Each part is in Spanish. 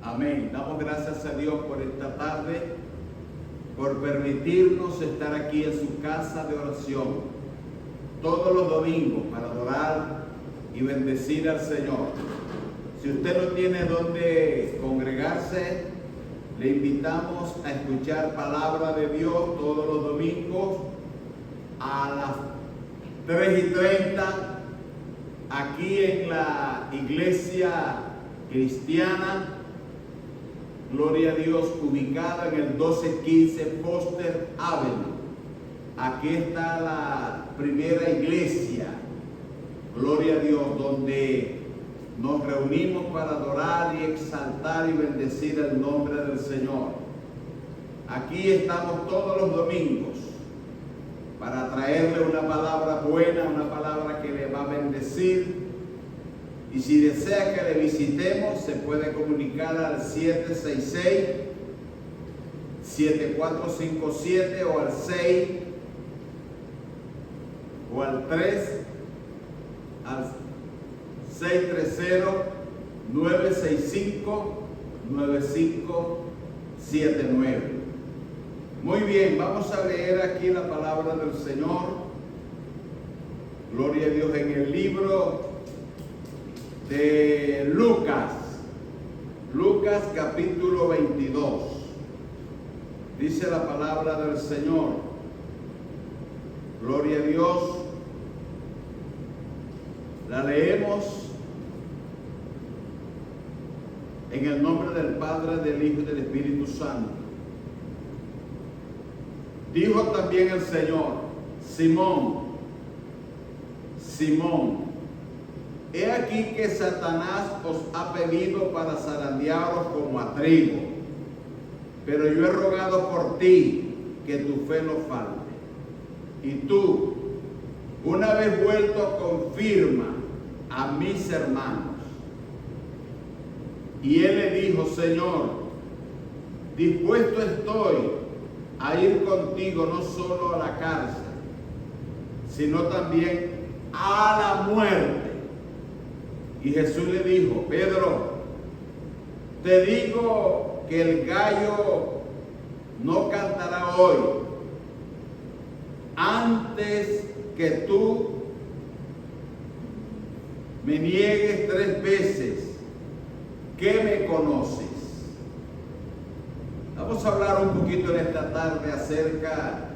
Amén. Damos gracias a Dios por esta tarde, por permitirnos estar aquí en su casa de oración todos los domingos para adorar y bendecir al Señor. Si usted no tiene dónde congregarse, le invitamos a escuchar palabra de Dios todos los domingos a las 3:30 aquí en la iglesia cristiana, gloria a Dios, ubicada en el 1215 Foster Avenue. Aquí está la primera iglesia, gloria a Dios, donde nos reunimos para adorar y exaltar y bendecir el nombre del Señor. Aquí estamos todos los domingos para traerle una palabra buena, una palabra que le va a bendecir. Y si desea que le visitemos, se puede comunicar al 766-7457 o al 6 o al 3 al 630-965-9579. Muy bien, vamos a leer aquí la palabra del Señor. Gloria a Dios, en el libro de Lucas capítulo 22. Dice la palabra del Señor. Gloria a Dios. La leemos en el nombre del Padre, del Hijo y del Espíritu Santo. Dijo también el Señor: Simón, he aquí que Satanás os ha pedido para zarandearos como a trigo, pero yo he rogado por ti que tu fe no falte. Y tú, una vez vuelto, confirma a mis hermanos. Y él le dijo: Señor, dispuesto estoy a ir contigo no solo a la cárcel, sino también a la muerte. Y Jesús le dijo: Pedro, te digo que el gallo no cantará hoy antes que tú me niegues 3 veces que me conoces. Vamos a hablar un poquito en esta tarde acerca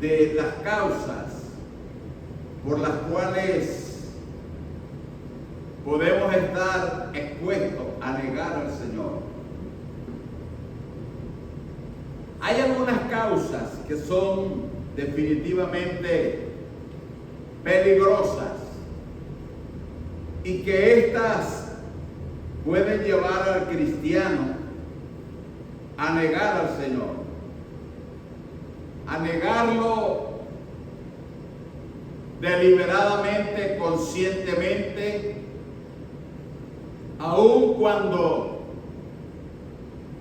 de las causas por las cuales podemos estar expuestos a negar al Señor. Hay algunas causas que son definitivamente peligrosas y que estas pueden llevar al cristiano a negar al Señor, a negarlo deliberadamente, conscientemente, aun cuando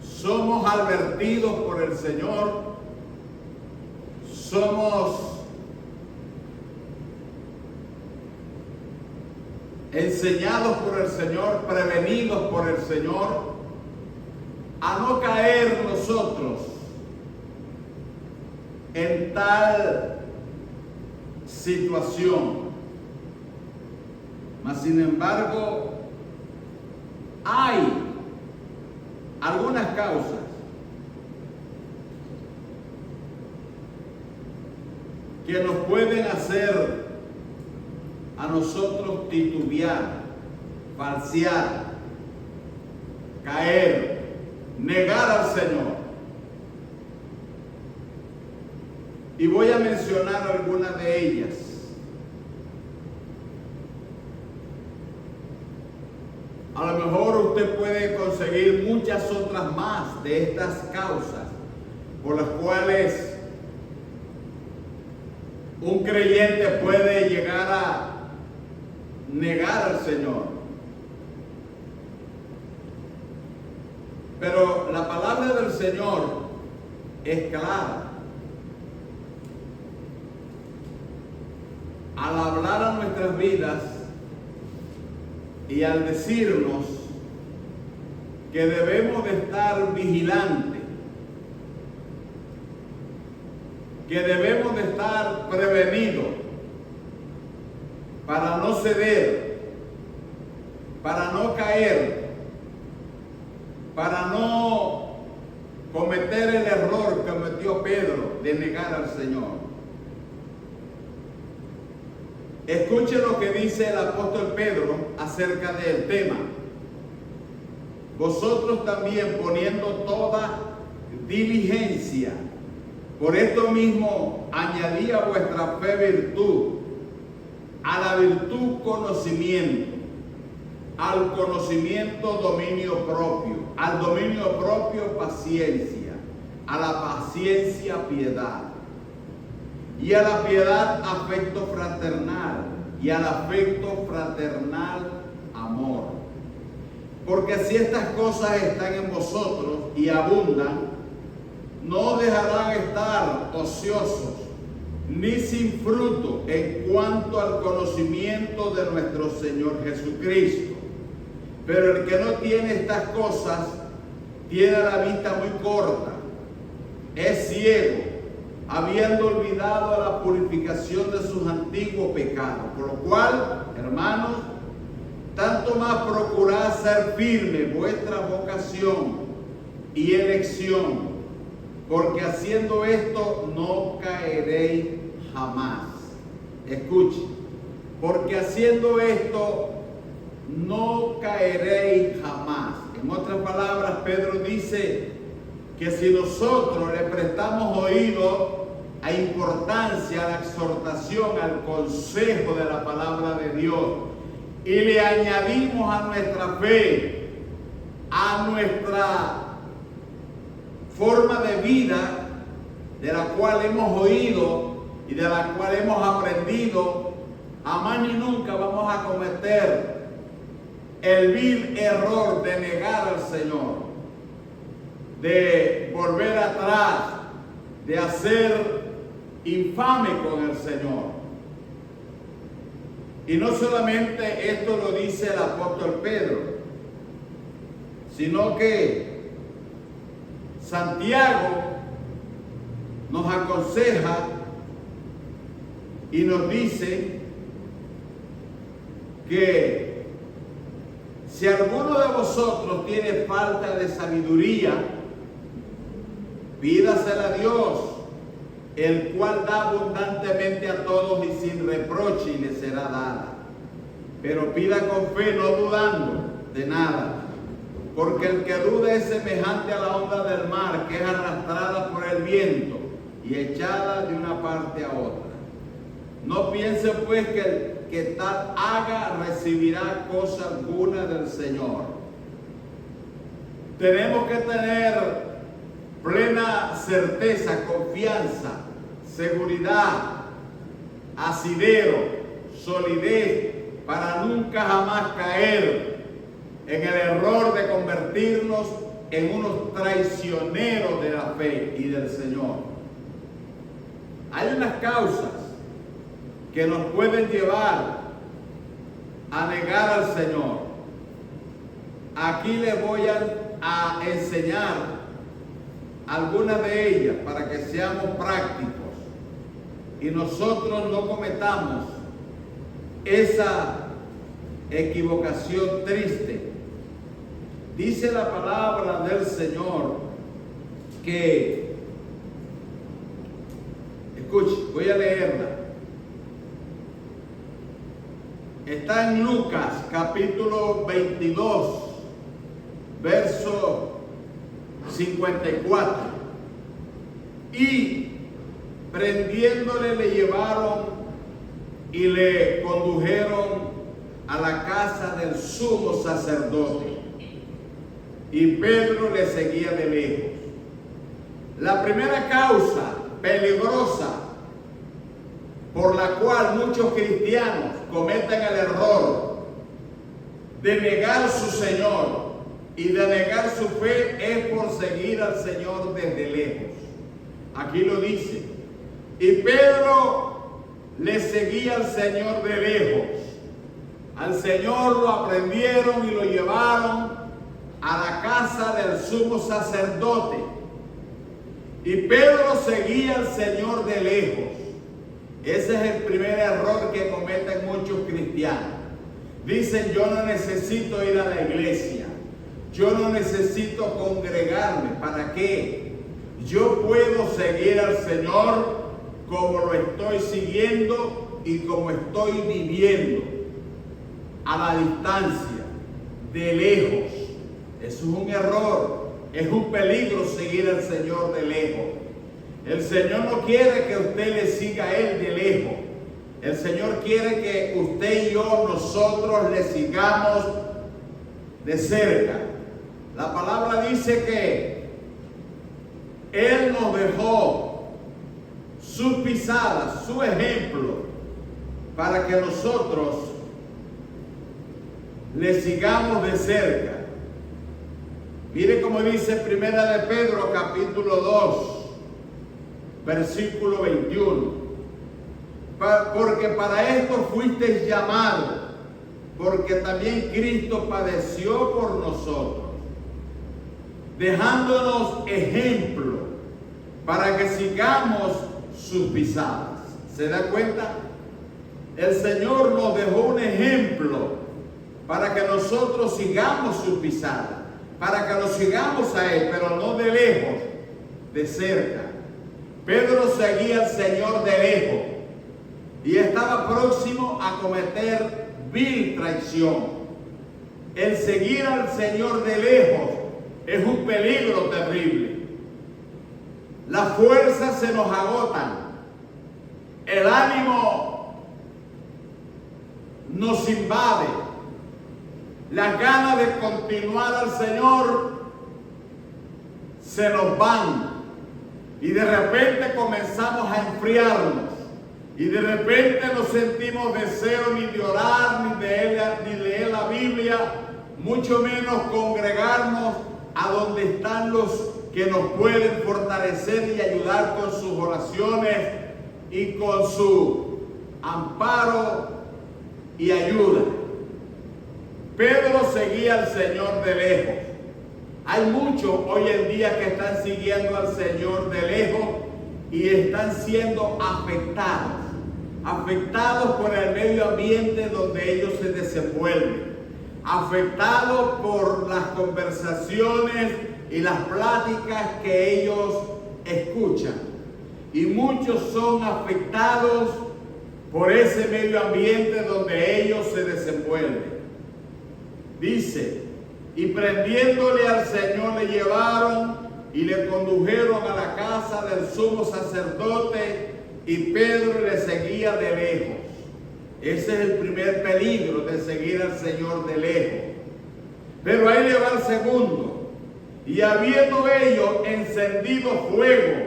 somos advertidos por el Señor, somos enseñados por el Señor, prevenidos por el Señor, a no caer nosotros en tal situación. Mas sin embargo, hay algunas causas que nos pueden hacer a nosotros titubear, falsear, caer, negar al Señor. Y voy a mencionar algunas de ellas. A lo mejor usted puede conseguir muchas otras más de estas causas por las cuales un creyente puede llegar a negar al Señor. Pero la palabra del Señor es clara. Al hablar a nuestras vidas y al decirnos que debemos de estar vigilantes, que debemos de estar prevenidos para no ceder, para no caer, para no cometer el error que cometió Pedro de negar al Señor. Escuche lo que dice el apóstol Pedro acerca del tema. Vosotros también, poniendo toda diligencia, por esto mismo añadí a vuestra fe virtud, a la virtud conocimiento, al conocimiento dominio propio, al dominio propio paciencia, a la paciencia piedad, y a la piedad afecto fraternal, y al afecto fraternal amor. Porque si estas cosas están en vosotros y abundan, no dejarán estar ociosos, ni sin fruto en cuanto al conocimiento de nuestro Señor Jesucristo. Pero el que no tiene estas cosas, tiene la vista muy corta, es ciego, habiendo olvidado la purificación de sus antiguos pecados. Por lo cual, hermanos, tanto más procurad ser firme vuestra vocación y elección, porque haciendo esto no caeréis jamás. Escuche, porque haciendo esto no caeréis jamás. En otras palabras, Pedro dice que si nosotros le prestamos oído a importancia, a la exhortación, al consejo de la palabra de Dios, y le añadimos a nuestra fe, a nuestra forma de vida, de la cual hemos oído y de la cual hemos aprendido, jamás ni nunca vamos a cometer el vil error de negar al Señor, de volver atrás, de hacer infame con el Señor. Y no solamente esto lo dice el apóstol Pedro, sino que Santiago nos aconseja y nos dice que si alguno de vosotros tiene falta de sabiduría, pídasela a Dios, el cual da abundantemente a todos y sin reproche, y le será dada. Pero pida con fe, no dudando de nada, porque el que duda es semejante a la onda del mar, que es arrastrada por el viento y echada de una parte a otra. No piense pues que el que tal haga recibirá cosa alguna del Señor. Tenemos que tener plena certeza, confianza, seguridad, asidero, solidez, para nunca jamás caer en el error de convertirnos en unos traicioneros de la fe y del Señor. Hay unas causas que nos pueden llevar a negar al Señor. Aquí les voy a enseñar algunas de ellas para que seamos prácticos y nosotros no cometamos esa equivocación triste. Dice la palabra del Señor que, escuche, voy a leerla. Está en Lucas capítulo 22, verso 54. Y prendiéndole le llevaron y le condujeron a la casa del sumo sacerdote. Y Pedro le seguía de lejos. La primera causa peligrosa por la cual muchos cristianos cometen el error de negar su Señor y de negar su fe es por seguir al Señor desde lejos. Aquí lo dice. Y Pedro le seguía al Señor de lejos. Al Señor lo aprendieron y lo llevaron a la casa del sumo sacerdote. Y Pedro seguía al Señor de lejos. Ese es el primer error que cometen muchos cristianos. Dicen, yo no necesito ir a la iglesia. Yo no necesito congregarme. ¿Para qué? Yo puedo seguir al Señor como lo estoy siguiendo y como estoy viviendo. A la distancia, de lejos. Eso es un error. Es un peligro seguir al Señor de lejos. El Señor no quiere que usted le siga a Él de lejos. El Señor quiere que usted y yo, nosotros, le sigamos de cerca. La palabra dice que Él nos dejó sus pisadas, su ejemplo, para que nosotros le sigamos de cerca. Mire cómo dice Primera de Pedro, capítulo 2, versículo 21. Porque para esto fuisteis llamados, porque también Cristo padeció por nosotros, dejándonos ejemplo para que sigamos sus pisadas. ¿Se da cuenta? El Señor nos dejó un ejemplo para que nosotros sigamos sus pisadas, para que lo sigamos a Él, pero no de lejos, de cerca. Pedro seguía al Señor de lejos y estaba próximo a cometer vil traición. El seguir al Señor de lejos es un peligro terrible. Las fuerzas se nos agotan, el ánimo nos invade, las ganas de continuar al Señor se nos van y de repente comenzamos a enfriarnos y de repente no sentimos deseo ni de orar, ni de leer la Biblia, mucho menos congregarnos a donde están los que nos pueden fortalecer y ayudar con sus oraciones y con su amparo y ayuda. Pedro seguía al Señor de lejos. Hay muchos hoy en día que están siguiendo al Señor de lejos y están siendo afectados por el medio ambiente donde ellos se desenvuelven, afectados por las conversaciones y las pláticas que ellos escuchan. Y muchos son afectados por ese medio ambiente donde ellos se desenvuelven. Dice, y prendiéndole al Señor le llevaron y le condujeron a la casa del sumo sacerdote, y Pedro le seguía de lejos. Ese es el primer peligro de seguir al Señor de lejos. Pero ahí le va el segundo. Y habiendo ellos encendido fuego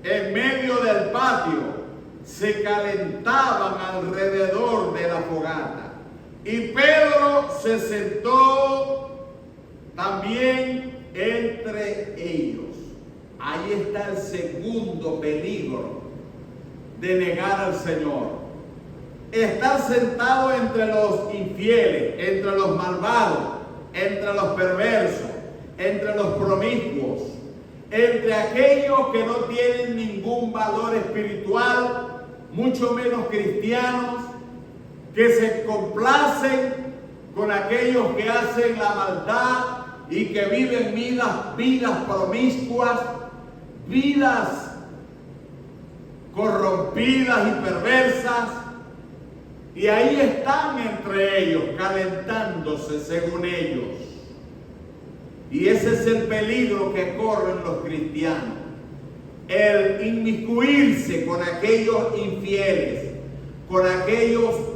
en medio del patio, se calentaban alrededor de la fogata. Y Pedro se sentó también entre ellos. Ahí está el segundo peligro de negar al Señor. Estar sentado entre los infieles, entre los malvados, entre los perversos, entre los promiscuos, entre aquellos que no tienen ningún valor espiritual, mucho menos cristianos, que se complacen con aquellos que hacen la maldad y que viven vidas promiscuas, vidas corrompidas y perversas, y ahí están entre ellos, calentándose según ellos. Y ese es el peligro que corren los cristianos, el inmiscuirse con aquellos infieles, con aquellos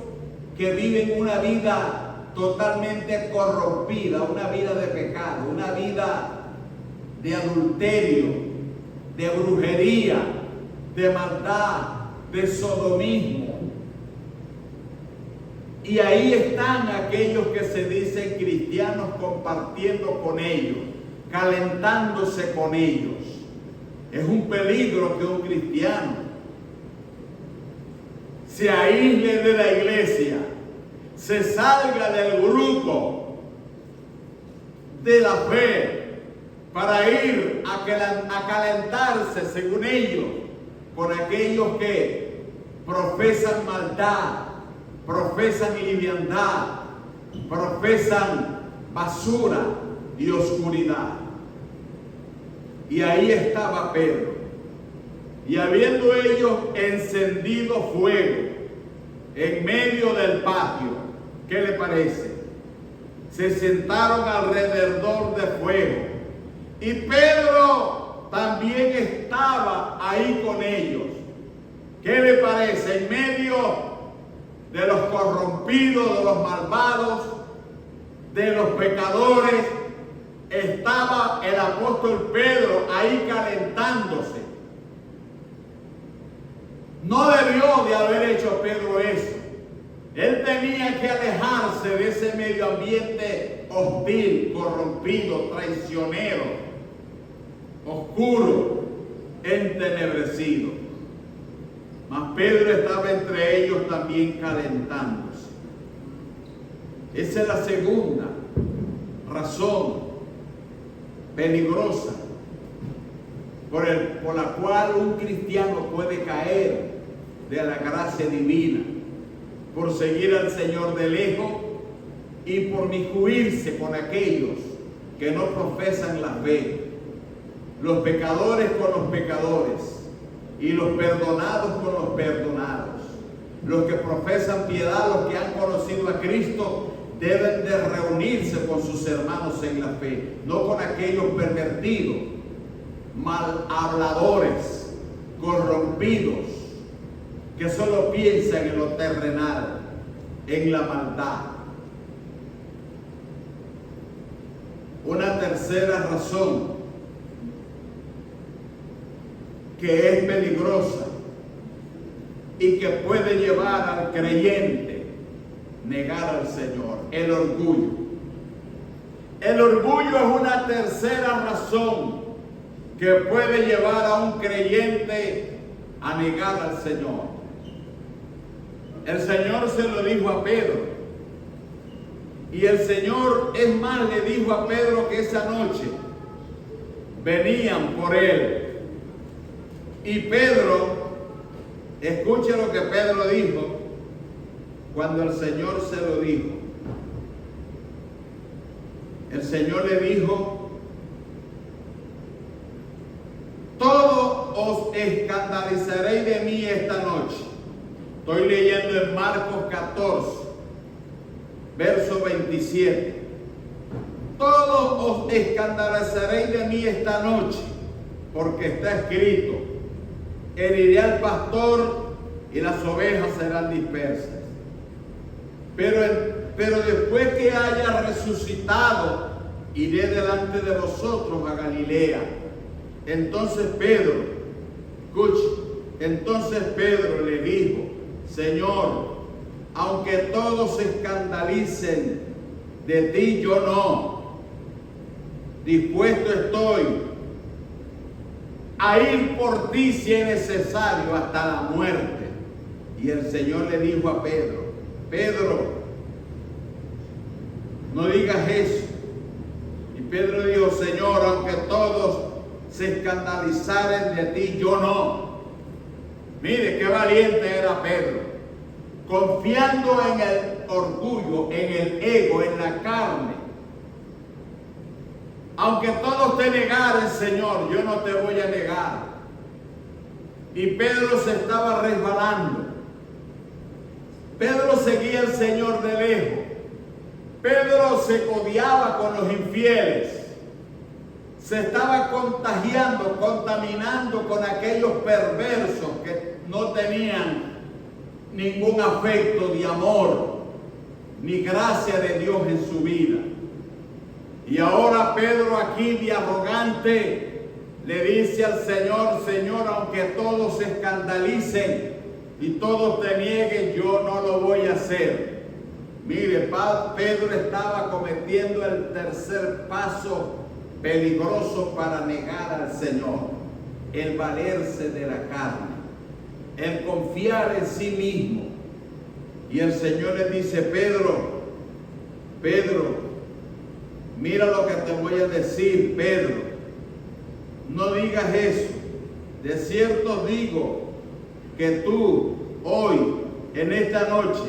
que viven una vida totalmente corrompida, una vida de pecado, una vida de adulterio, de brujería, de maldad, de sodomismo. Y ahí están aquellos que se dicen cristianos compartiendo con ellos, calentándose con ellos. Es un peligro que un cristiano se aísle de la iglesia, se salga del grupo de la fe para ir a calentarse, según ellos, con aquellos que profesan maldad, profesan liviandad, profesan basura y oscuridad. Y ahí estaba Pedro. Y habiendo ellos encendido fuego en medio del patio, ¿qué le parece? Se sentaron alrededor de fuego. Y Pedro también estaba ahí con ellos. ¿Qué le parece? En medio de los corrompidos, de los malvados, de los pecadores, estaba el apóstol Pedro ahí calentándose. No debió de haber hecho Pedro eso. Él tenía que alejarse de ese medio ambiente hostil, corrompido, traicionero, oscuro, entenebrecido. Mas Pedro estaba entre ellos también calentándose. Esa es la segunda razón peligrosa por la cual un cristiano puede caer de la gracia divina, por seguir al Señor de lejos y por miscuirse con aquellos que no profesan la fe, los pecadores con los pecadores y los perdonados con los perdonados. Los que profesan piedad, los que han conocido a Cristo, deben de reunirse con sus hermanos en la fe, no con aquellos pervertidos, mal habladores, corrompidos, que solo piensan en lo terrenal, en la maldad. Una tercera razón que es peligrosa y que puede llevar al creyente a negar al Señor: el orgullo. El orgullo es una tercera razón que puede llevar a un creyente a negar al Señor. El Señor se lo dijo a Pedro. Y el Señor, es más, le dijo a Pedro que esa noche venían por él. Y Pedro, escuche lo que Pedro dijo cuando el Señor se lo dijo. El Señor le dijo: todos os escandalizaréis de mí esta noche. Estoy leyendo en Marcos 14, verso 27. Todos os escandalizaréis de mí esta noche, porque está escrito: heriré al pastor y las ovejas serán dispersas. Pero después que haya resucitado, iré delante de vosotros a Galilea. Entonces Pedro, escuche, entonces Pedro le dijo: Señor, aunque todos se escandalicen de ti, yo no. Dispuesto estoy a ir por ti si es necesario hasta la muerte. Y el Señor le dijo a Pedro: Pedro, no digas eso. Y Pedro dijo: Señor, aunque todos se escandalizaren de ti, yo no. Mire qué valiente era Pedro, confiando en el orgullo, en el ego, en la carne. Aunque todos te negaren, Señor, yo no te voy a negar. Y Pedro se estaba resbalando. Pedro seguía al Señor de lejos. Pedro se codeaba con los infieles. Se estaba contagiando, contaminando con aquellos perversos que no tenían ningún afecto de amor ni gracia de Dios en su vida. Y ahora Pedro, aquí de arrogante, le dice al Señor: Señor, aunque todos se escandalicen y todos te nieguen, yo no lo voy a hacer. Mire, Pedro estaba cometiendo el tercer paso peligroso para negar al Señor: el valerse de la carne, el confiar en sí mismo. Y el Señor le dice: Pedro, mira lo que te voy a decir, Pedro. no digas eso. De cierto digo que tú hoy, en esta noche,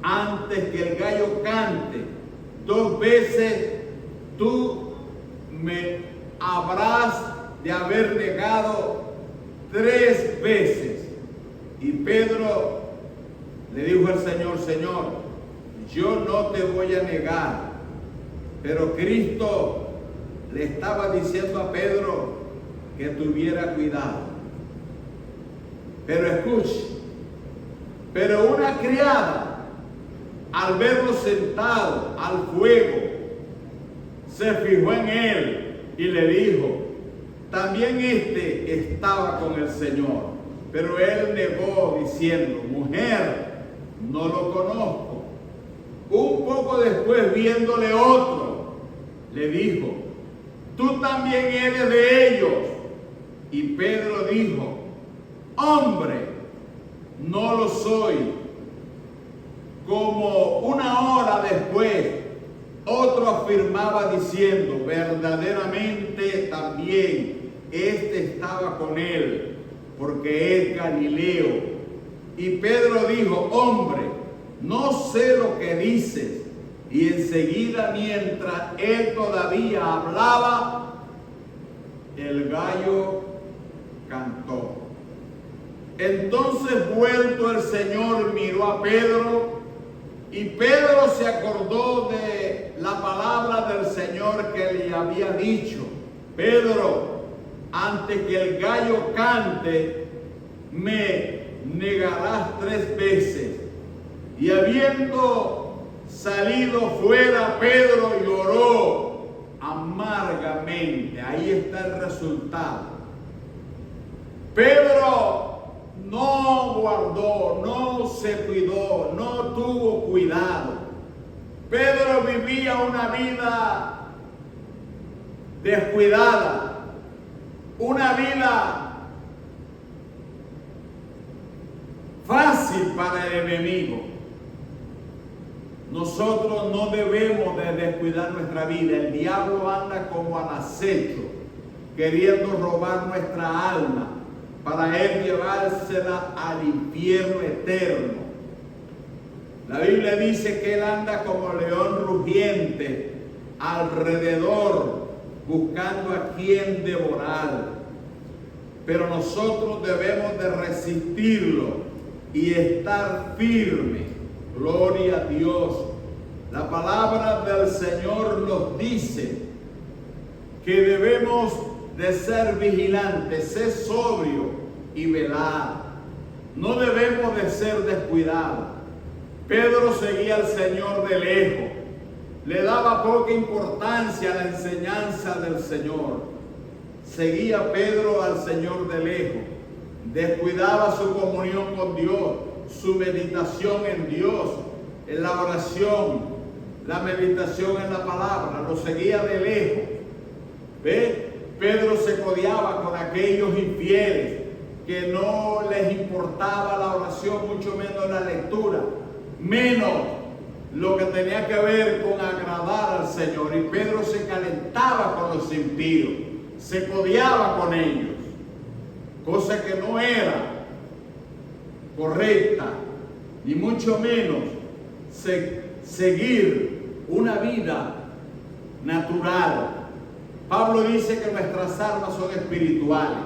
antes que el gallo cante 2 veces, tú me habrás de haber negado 3 veces. Y Pedro le dijo al Señor: Señor, yo no te voy a negar. Pero Cristo le estaba diciendo a Pedro que tuviera cuidado. Pero escuche, pero una criada, al verlo sentado al fuego, se fijó en él y le dijo: también este estaba con el Señor. Pero él negó diciendo: mujer, no lo conozco. Un poco después, viéndole otro, le dijo: tú también eres de ellos. Y Pedro dijo: hombre, no lo soy. Como una hora después, otro afirmaba diciendo: verdaderamente también este estaba con él, porque es Galileo. Y Pedro dijo: hombre, no sé lo que dices. Y enseguida, mientras él todavía hablaba, el gallo cantó. Entonces, vuelto el Señor, miró a Pedro, y Pedro se acordó de la palabra del Señor que le había dicho: Pedro, antes que el gallo cante, me negarás 3 veces. Y habiendo salido fuera, Pedro lloró amargamente. Ahí está el resultado. Pedro no guardó, no se cuidó, no tuvo cuidado. Pedro vivía una vida descuidada, una vida fácil para el enemigo. Nosotros no debemos de descuidar nuestra vida. El diablo anda como al acecho, queriendo robar nuestra alma para él llevársela al infierno eterno. La Biblia dice que él anda como león rugiente alrededor, buscando a quien devorar. Pero nosotros debemos de resistirlo y estar firmes. Gloria a Dios. La palabra del Señor nos dice que debemos de ser vigilantes, ser sobrios y velar. No debemos de ser descuidados. Pedro seguía al Señor de lejos. Le daba poca importancia a la enseñanza del Señor. Seguía Pedro al Señor de lejos. Descuidaba su comunión con Dios, su meditación en Dios, en la oración, la meditación en la palabra. Lo seguía de lejos. ¿Ve? Pedro se codeaba con aquellos infieles que no les importaba la oración, mucho menos la lectura, menos lo que tenía que ver con agradar al Señor. Y Pedro se calentaba con los impíos, se codeaba con ellos, cosa que no era correcta, ni mucho menos seguir una vida natural. Pablo dice que nuestras armas son espirituales,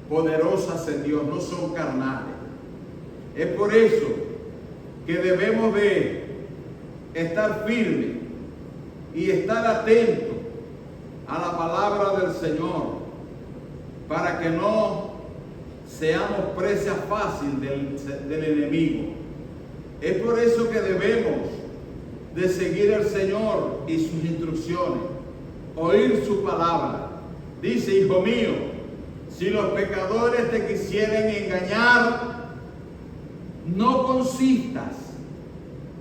poderosas en Dios, no son carnales. Es por eso que debemos de estar firmes y estar atentos a la palabra del Señor, para que no seamos presa fácil del enemigo. Es por eso que debemos de seguir al Señor y sus instrucciones, oír su palabra. Dice: hijo mío, si los pecadores te quisieren engañar, no consistas,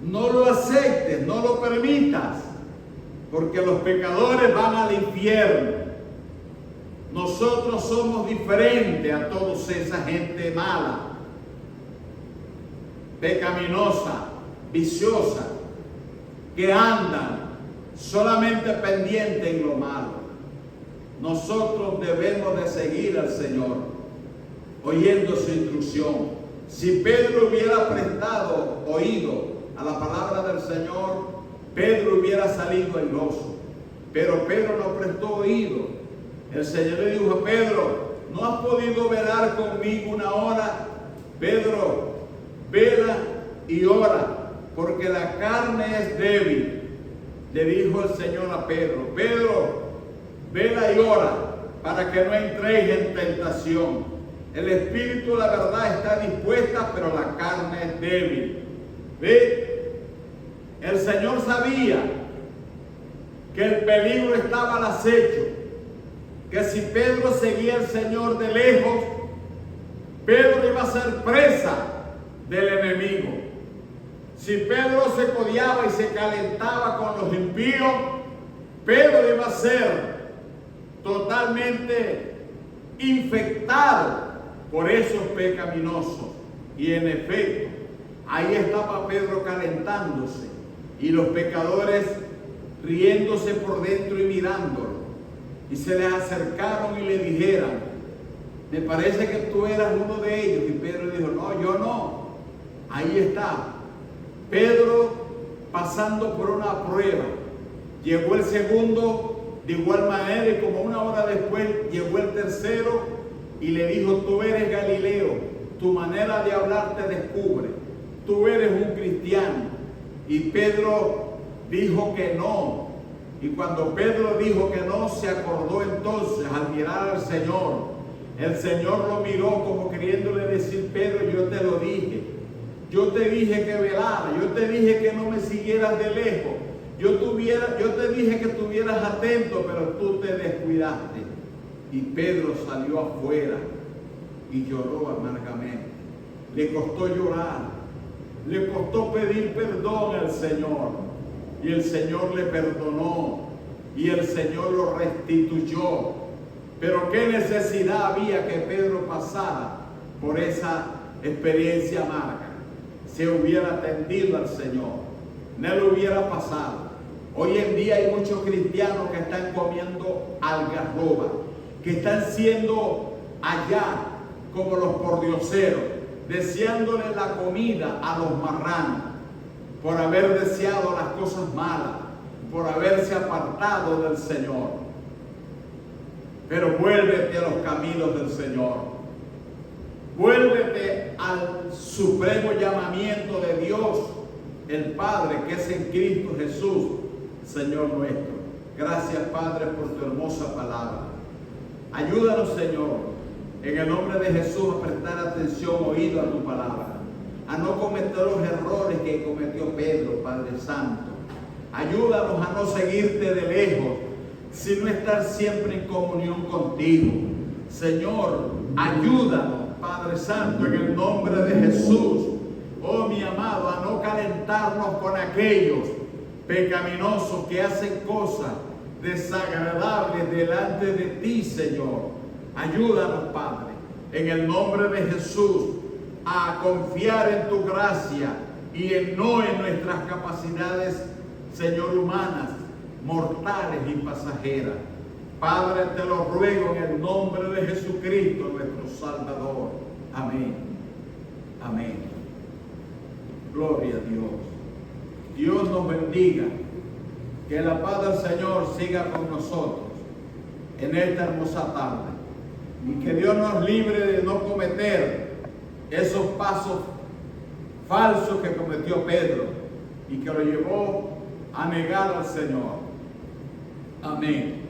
no lo aceptes, no lo permitas, porque los pecadores van al infierno. Nosotros somos diferentes a toda esa gente mala, pecaminosa, viciosa, que andan solamente pendientes en lo malo. nosotros debemos de seguir al Señor, oyendo su instrucción. Si Pedro hubiera prestado oído a la palabra del Señor, Pedro hubiera salido airoso. Pero Pedro no prestó oído. El Señor le dijo a Pedro: ¿no has podido velar conmigo una hora? Pedro, vela y ora, porque la carne es débil. Le dijo el Señor a Pedro: Pedro, vela y ora, para que no entréis en tentación. El espíritu, la verdad, está dispuesta, pero la carne es débil. ¿Ve? El Señor sabía que el peligro estaba al acecho, que si Pedro seguía al Señor de lejos, Pedro iba a ser presa del enemigo. Si Pedro se codiaba y se calentaba con los impíos, Pedro iba a ser totalmente infectado por esos pecaminosos. Y en efecto, ahí estaba Pedro calentándose y los pecadores riéndose por dentro y mirándolo. Y se les acercaron y le dijeron: me parece que tú eras uno de ellos. Y Pedro dijo: no, yo no. Ahí está Pedro pasando por una prueba. Llegó el segundo de igual manera, y como una hora después llegó el tercero y le dijo: tú eres Galileo, tu manera de hablar te descubre, tú eres un cristiano. Y Pedro dijo que no. Y cuando Pedro dijo que no, se acordó entonces al mirar al Señor. El Señor lo miró como queriéndole decir: Pedro, yo te lo dije. Yo te dije que velara, yo te dije que no me siguieras de lejos. Yo te dije que estuvieras atento, pero tú te descuidaste. Y Pedro salió afuera y lloró amargamente. Le costó llorar, le costó pedir perdón al Señor. Y el Señor le perdonó y el Señor lo restituyó. Pero qué necesidad había que Pedro pasara por esa experiencia amarga. Se hubiera atendido al Señor, no le hubiera pasado. Hoy en día hay muchos cristianos que están comiendo algarroba, que están siendo allá como los pordioseros, deseándole la comida a los marranos, por haber deseado las cosas malas, por haberse apartado del Señor. Pero vuélvete a los caminos del Señor. Vuélvete al supremo llamamiento de Dios, el Padre, que es en Cristo Jesús, Señor nuestro. Gracias, Padre, por tu hermosa palabra. Ayúdanos, Señor, en el nombre de Jesús, a prestar atención, oído a tu palabra, a no cometer los errores que cometió Pedro, Padre Santo. Ayúdanos a no seguirte de lejos, sino estar siempre en comunión contigo. Señor, ayúdanos, Padre Santo, en el nombre de Jesús, oh mi amado, a no calentarnos con aquellos pecaminosos que hacen cosas desagradables delante de ti, Señor. Ayúdanos, Padre, en el nombre de Jesús, a confiar en tu gracia y no en nuestras capacidades, Señor, humanas, mortales y pasajeras. Padre, te lo ruego en el nombre de Jesucristo, nuestro Salvador. Amén. Amén. Gloria a Dios. Dios nos bendiga. Que la paz del Señor siga con nosotros en esta hermosa tarde. Y que Dios nos libre de no cometer esos pasos falsos que cometió Pedro y que lo llevó a negar al Señor. Amén.